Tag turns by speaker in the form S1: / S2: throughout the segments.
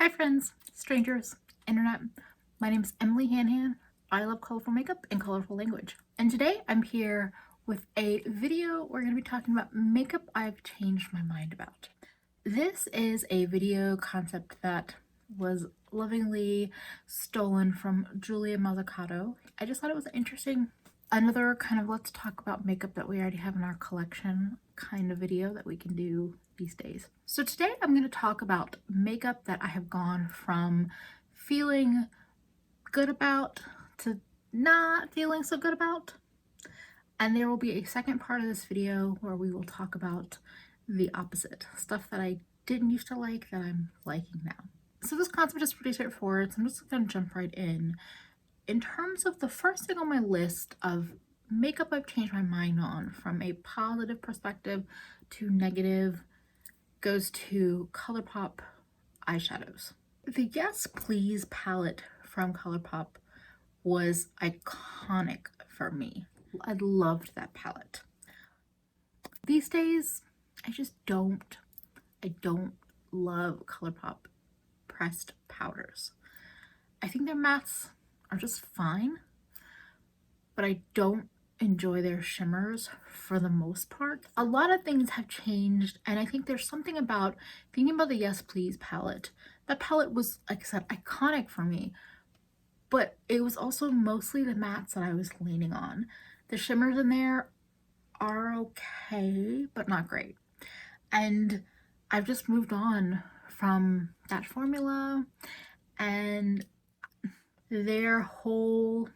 S1: Hi friends, strangers, internet. My name is Emily Hanhan. I love colorful makeup and colorful language. And today I'm here with a video. We're going to be talking about makeup I've changed my mind about. This is a video concept that was lovingly stolen from Juvia. I just thought it was interesting. Another kind of let's talk about makeup that we already have in our collection kind of video that we can do these days. So today I'm going to talk about makeup that I have gone from feeling good about to not feeling so good about. And there will be a second part of this video where we will talk about the opposite, stuff that I didn't used to like that I'm liking now. So this concept is pretty straightforward, so I'm just going to jump right in. In terms of the first thing on my list of makeup I've changed my mind on from a positive perspective to negative goes to ColourPop eyeshadows. The Yes Please palette from ColourPop was iconic for me. I loved that palette. These days, I don't love ColourPop pressed powders. I think their mattes are just fine, but I don't enjoy their shimmers for the most part. A lot of things have changed, and I think there's something about thinking about the Yes Please palette. That palette was, like I said, iconic for me, but it was also mostly the mattes that I was leaning on. The shimmers in there are okay, but not great. And I've just moved on from that formula, and their whole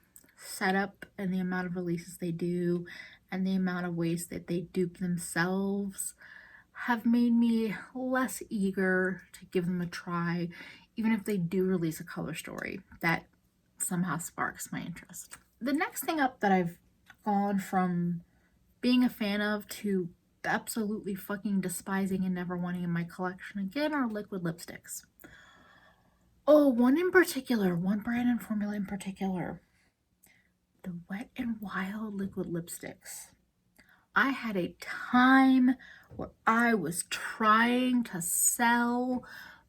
S1: setup and the amount of releases they do and the amount of ways that they dupe themselves have made me less eager to give them a try, even if they do release a color story that somehow sparks my interest. The next thing up that I've gone from being a fan of to absolutely fucking despising and never wanting in my collection again are liquid lipsticks. Oh, one brand and formula in particular, the Wet n Wild liquid lipsticks. I had a time where I was trying to sell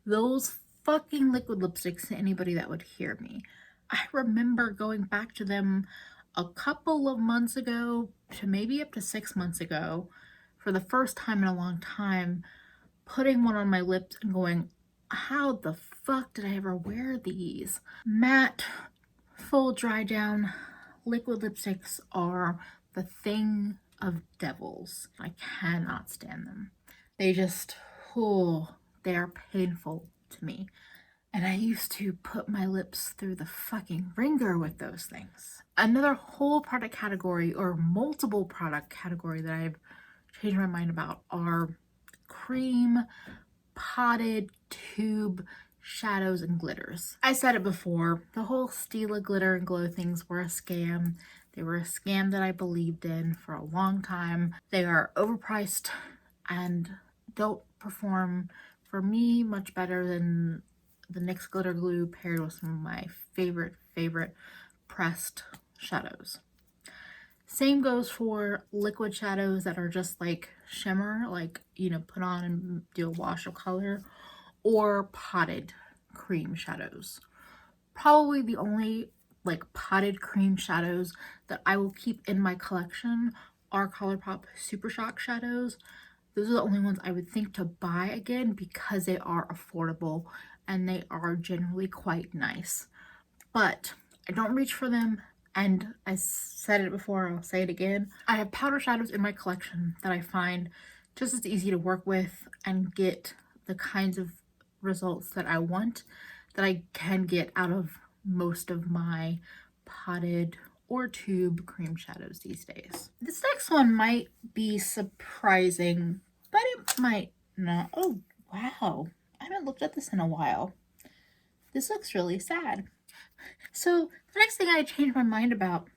S1: those fucking liquid lipsticks to anybody that would hear me. I remember going back to them a couple of months ago to maybe up to 6 months ago for the first time in a long time, putting one on my lips and going, how the fuck did I ever wear these? Matte, full dry down liquid lipsticks are the thing of devils. I cannot stand them. They just, they are painful to me. And I used to put my lips through the fucking ringer with those things. Another whole product category or multiple product category that I've changed my mind about are cream potted tube shadows and glitters. I said it before, the whole Stila glitter and glow things were a scam. They were a scam that I believed in for a long time. They are overpriced and don't perform for me much better than the NYX glitter glue paired with some of my favorite pressed shadows. Same goes for liquid shadows that are just like shimmer, like, you know, put on and do a wash of color, or potted cream shadows. Probably the only like potted cream shadows that I will keep in my collection are ColourPop Super Shock shadows. Those are the only ones I would think to buy again because they are affordable and they are generally quite nice. But I don't reach for them, and I said it before, I'll say it again. I have powder shadows in my collection that I find just as easy to work with and get the kinds of results that I want that I can get out of most of my potted or tube cream shadows these days. This next one might be surprising, but it might not. Oh, wow. I haven't looked at this in a while. This looks really sad. So the next thing I changed my mind about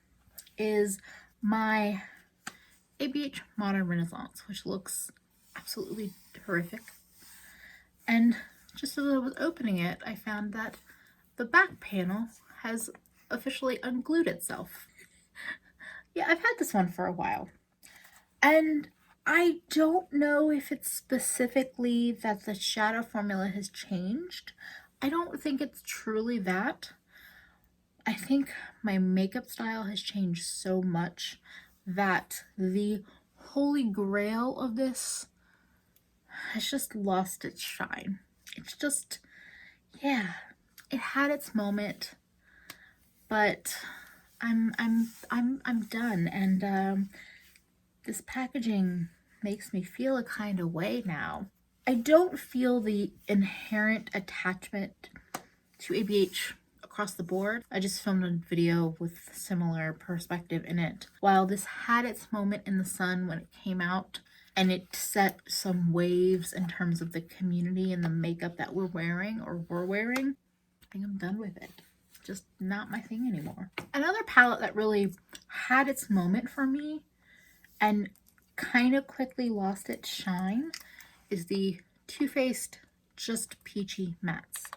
S1: is my ABH Modern Renaissance, which looks absolutely horrific. And just as I was opening it, I found that the back panel has officially unglued itself. Yeah, I've had this one for a while. And I don't know if it's specifically that the shadow formula has changed. I don't think it's truly that. I think my makeup style has changed so much that the holy grail of this has just lost its shine. It's just, yeah, it had its moment, but I'm done. And this packaging makes me feel a kind of way now. I don't feel the inherent attachment to ABH across the board. I just filmed a video with similar perspective in it. While this had its moment in the sun when it came out, and it set some waves in terms of the community and the makeup that we're wearing or were wearing, I think I'm done with it. Just not my thing anymore. Another palette that really had its moment for me and kind of quickly lost its shine is the Too Faced Just Peachy Mattes.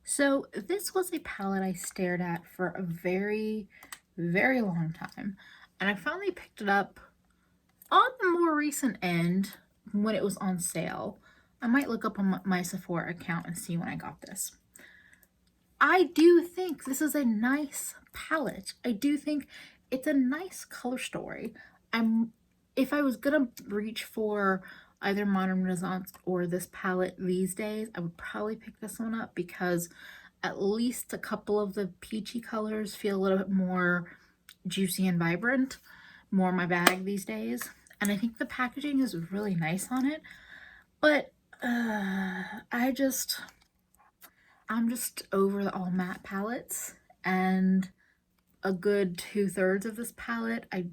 S1: So this was a palette I stared at for a very, very long time, and I finally picked it up on the more recent end when it was on sale. I might look up on my Sephora account and see when I got this. I do think this is a nice palette. I do think it's a nice color story. If I was gonna reach for either Modern Renaissance or this palette these days, I would probably pick this one up because at least a couple of the peachy colors feel a little bit more juicy and vibrant, more my bag these days. And I think the packaging is really nice on it, but I'm just over the all matte palettes, and a good 2/3 of this palette I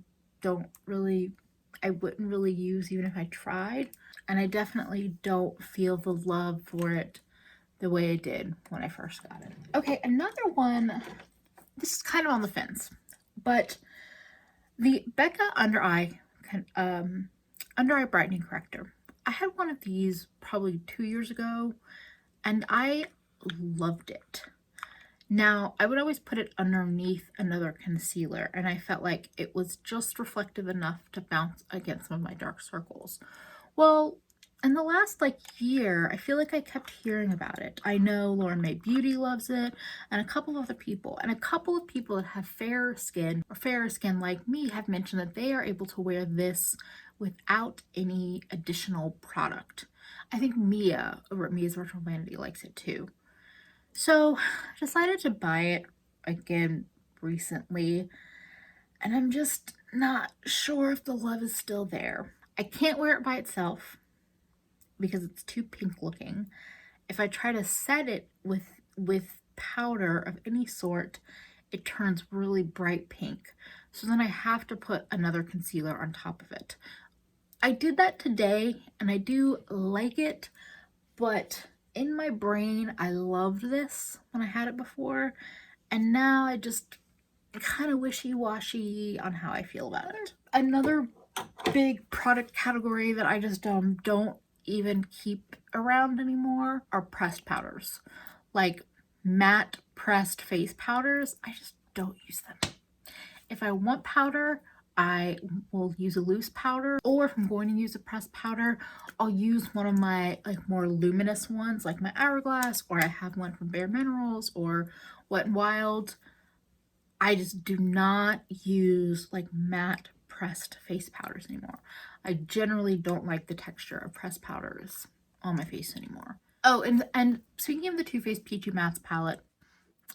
S1: wouldn't really use even if I tried, and I definitely don't feel the love for it the way I did when I first got it. Okay, another one, this is kind of on the fence, but the Becca Under Eye Brightening Corrector. I had one of these probably 2 years ago, and I loved it. Now, I would always put it underneath another concealer, and I felt like it was just reflective enough to bounce against some of my dark circles. Well, in the last year, I feel like I kept hearing about it. I know Lauren May Beauty loves it, and a couple of other people. And a couple of people that have fairer skin like me have mentioned that they are able to wear this without any additional product. I think Mia over at Mia's Virtual Vanity likes it too. So I decided to buy it again recently, and I'm just not sure if the love is still there. I can't wear it by itself because it's too pink looking. If I try to set it with powder of any sort, it turns really bright pink. So then I have to put another concealer on top of it. I did that today, and I do like it, but in my brain, I loved this when I had it before, and now I just kind of wishy-washy on how I feel about it. Another big product category that I just don't even keep around anymore are pressed powders. Like matte pressed face powders, I just don't use them. If I want powder, I will use a loose powder, or if I'm going to use a pressed powder, I'll use one of my more luminous ones like my Hourglass, or I have one from Bare Minerals or Wet n Wild. I just do not use matte pressed face powders anymore. I generally don't like the texture of pressed powders on my face anymore. Oh, and speaking of the Too Faced Peachy Mattes palette,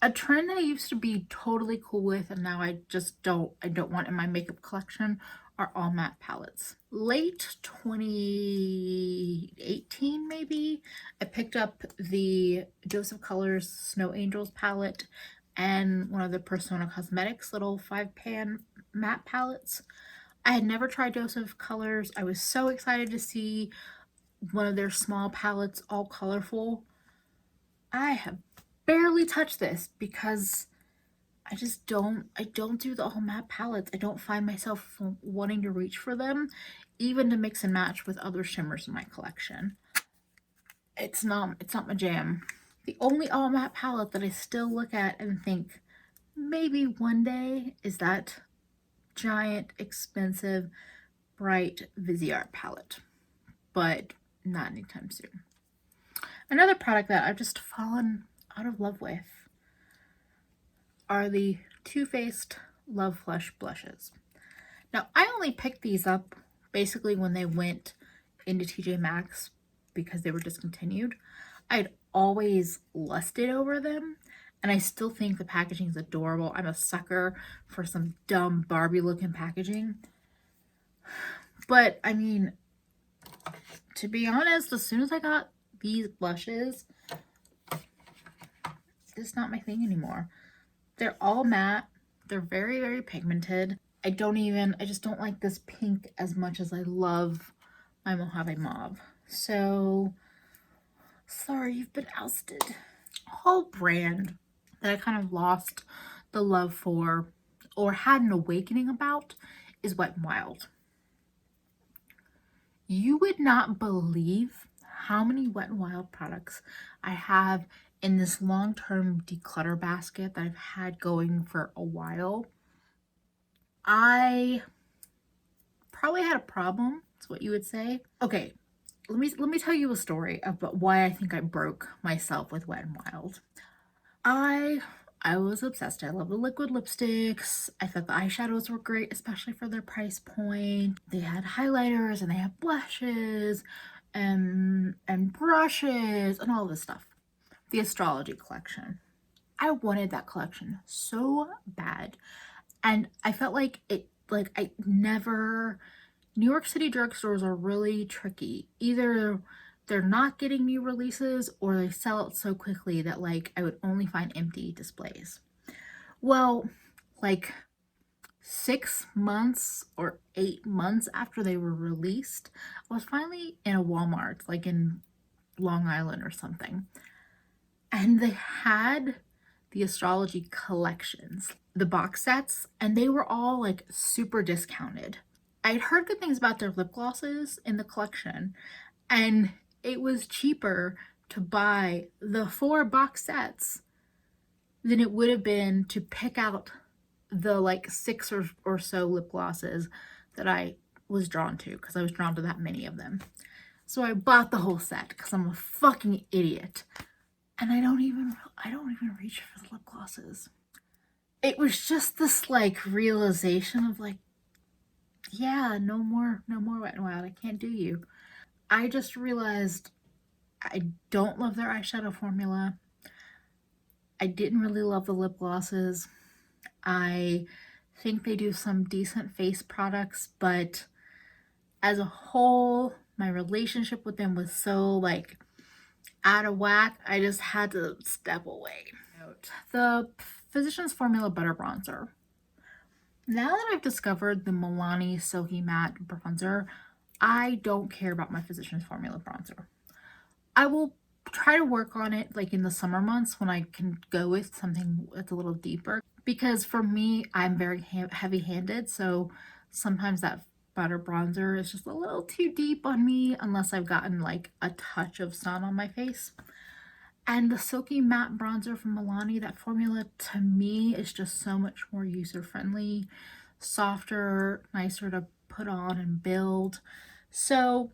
S1: a trend that I used to be totally cool with and now I don't want in my makeup collection are all matte palettes. Late 2018 maybe, I picked up the Joseph Colors Snow Angels palette and one of the Persona Cosmetics little 5-pan matte palettes. I had never tried Joseph Colors. I was so excited to see one of their small palettes all colorful. I have barely touched this because I don't do the all matte palettes. I don't find myself wanting to reach for them, even to mix and match with other shimmers in my collection. It's not my jam. The only all matte palette that I still look at and think maybe one day is that giant, expensive, bright Viseart palette, but not anytime soon. Another product that I've just fallen out of love with are the Too Faced Love Flush blushes. Now, I only picked these up basically when they went into TJ Maxx because they were discontinued. I'd always lusted over them, and I still think the packaging is adorable. I'm a sucker for some dumb Barbie looking packaging. But I mean, to be honest, as soon as I got these blushes, it's not my thing anymore. They're all matte. They're very, very pigmented. I just don't like this pink as much as I love my Mojave Mauve. So, sorry, you've been ousted. A whole brand that I kind of lost the love for or had an awakening about is Wet n Wild. You would not believe how many Wet n Wild products I have in this long-term declutter basket that I've had going for a while. I probably had a problem, that's what you would say. Okay, let me tell you a story about why I think I broke myself with Wet n Wild. I was obsessed. I love the liquid lipsticks. I thought the eyeshadows were great, especially for their price point. They had highlighters and they had blushes and brushes and all this stuff. The astrology collection. I wanted that collection so bad. And I felt like New York City drugstores are really tricky. Either they're not getting new releases or they sell out so quickly that like I would only find empty displays. Well, like 6 months or 8 months after they were released, I was finally in a Walmart, like in Long Island or something. And they had the astrology collections, the box sets, and they were all like super discounted. I'd heard good things about their lip glosses in the collection, and it was cheaper to buy the 4 box sets than it would have been to pick out the like 6 or so lip glosses that I was drawn to, because I was drawn to that many of them. So I bought the whole set because I'm a fucking idiot. And I don't even reach for the lip glosses. It was just this like realization of like, yeah, no more Wet n Wild. I can't do you. I just realized I don't love their eyeshadow formula. I didn't really love the lip glosses. I think they do some decent face products, but as a whole, my relationship with them was so like out of whack, I just had to step away. The Physicians Formula Butter Bronzer. Now that I've discovered the Milani Silky Matte Bronzer, I don't care about my Physicians Formula Bronzer. I will try to work on it like in the summer months when I can go with something that's a little deeper. Because for me, I'm very heavy-handed, so sometimes that butter bronzer is just a little too deep on me unless I've gotten like a touch of sun on my face. And the Silky Matte Bronzer from Milani, that formula to me is just so much more user-friendly, softer, nicer to put on and build. So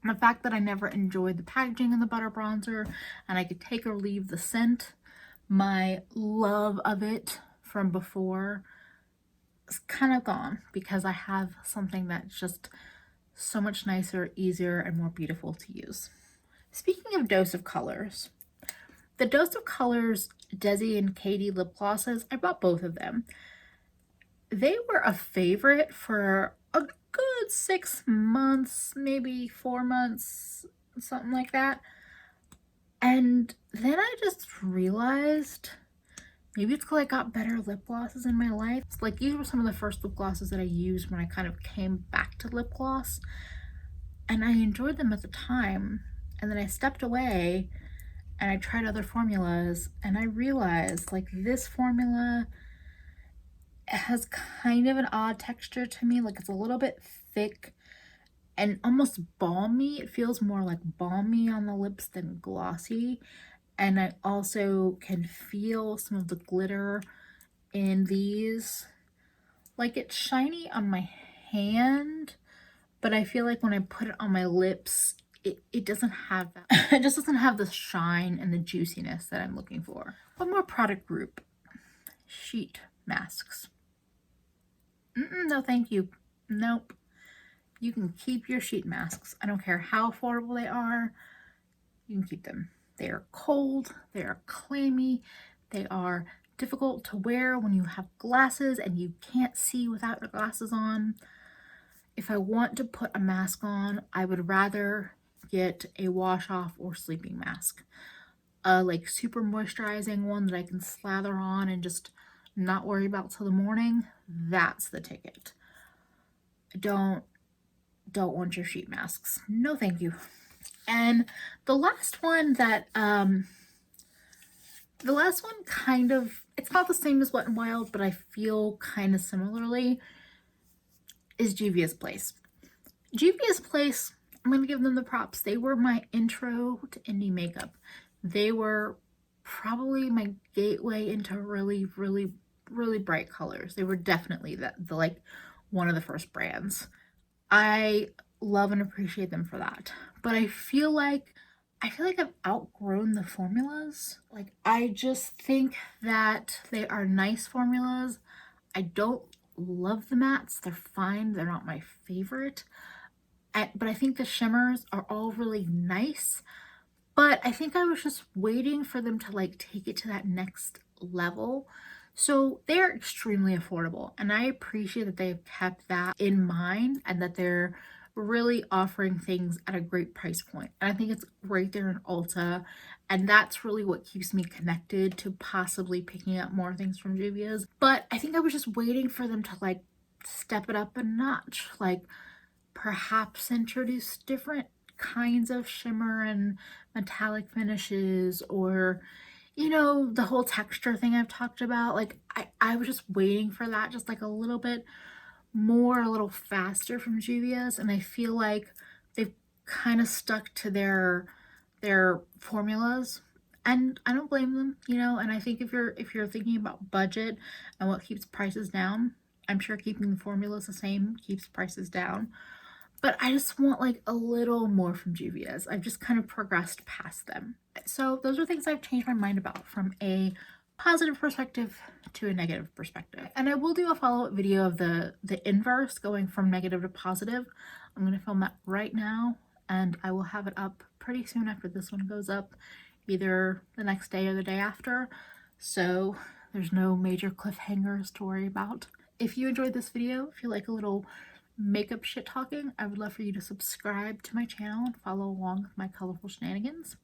S1: the fact that I never enjoyed the packaging in the butter bronzer and I could take or leave the scent, my love of it from before is kind of gone because I have something that's just so much nicer, easier, and more beautiful to use. Speaking of Dose of Colors, the Dose of Colors Desi and Katie lip glosses, I bought both of them. They were a favorite for a good 6 months, maybe 4 months, something like that. And then I just realized maybe it's because I got better lip glosses in my life. Like these were some of the first lip glosses that I used when I kind of came back to lip gloss. And I enjoyed them at the time. And then I stepped away and I tried other formulas and I realized like this formula has kind of an odd texture to me. Like it's a little bit thick and almost balmy. It feels more like balmy on the lips than glossy. And I also can feel some of the glitter in these. Like it's shiny on my hand, but I feel like when I put it on my lips, it doesn't have that. It just doesn't have the shine and the juiciness that I'm looking for. One more product group, sheet masks. No, thank you. Nope. You can keep your sheet masks. I don't care how affordable they are. You can keep them. They are cold, they are clammy, they are difficult to wear when you have glasses and you can't see without your glasses on. If I want to put a mask on, I would rather get a wash off or sleeping mask. A like super moisturizing one that I can slather on and just not worry about till the morning. That's the ticket. I don't want your sheet masks. No, thank you. And the last one kind of, it's not the same as Wet n Wild, but I feel kind of similarly, is Juvia's Place. Juvia's Place, I'm going to give them the props. They were my intro to indie makeup. They were probably my gateway into really, really, really bright colors. They were definitely the like one of the first brands. I love and appreciate them for that. But I feel like I've outgrown the formulas. Like, I just think that they are nice formulas. I don't love the mattes. They're fine. They're not my favorite. But I think the shimmers are all really nice. But I think I was just waiting for them to like take it to that next level. So they're extremely affordable, and I appreciate that they've kept that in mind and that they're really offering things at a great price point. And I think it's right there in Ulta, and that's really what keeps me connected to possibly picking up more things from Juvia's. But I think I was just waiting for them to like step it up a notch, like perhaps introduce different kinds of shimmer and metallic finishes, or you know, the whole texture thing I've talked about. Like, I was just waiting for that, just like a little bit more, a little faster from Juvia's, and I feel like they've kind of stuck to their formulas, and I don't blame them, you know. And I think if you're thinking about budget and what keeps prices down, I'm sure keeping the formulas the same keeps prices down. But I just want like a little more from Juvia's. I've just kind of progressed past them. So those are things I've changed my mind about from a positive perspective to a negative perspective. And I will do a follow-up video of the inverse, going from negative to positive. I'm going to film that right now, and I will have it up pretty soon after this one goes up, either the next day or the day after. So there's no major cliffhangers to worry about. If you enjoyed this video, if you like a little makeup shit talking, I would love for you to subscribe to my channel and follow along with my colorful shenanigans.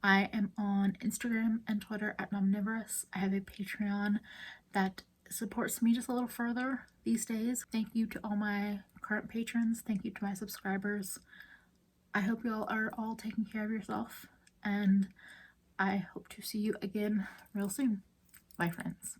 S1: I am on Instagram and Twitter at Nomnivorous. I have a Patreon that supports me just a little further these days. Thank you to all my current patrons. Thank you to my subscribers. I hope you all are all taking care of yourself, and I hope to see you again real soon. Bye, friends.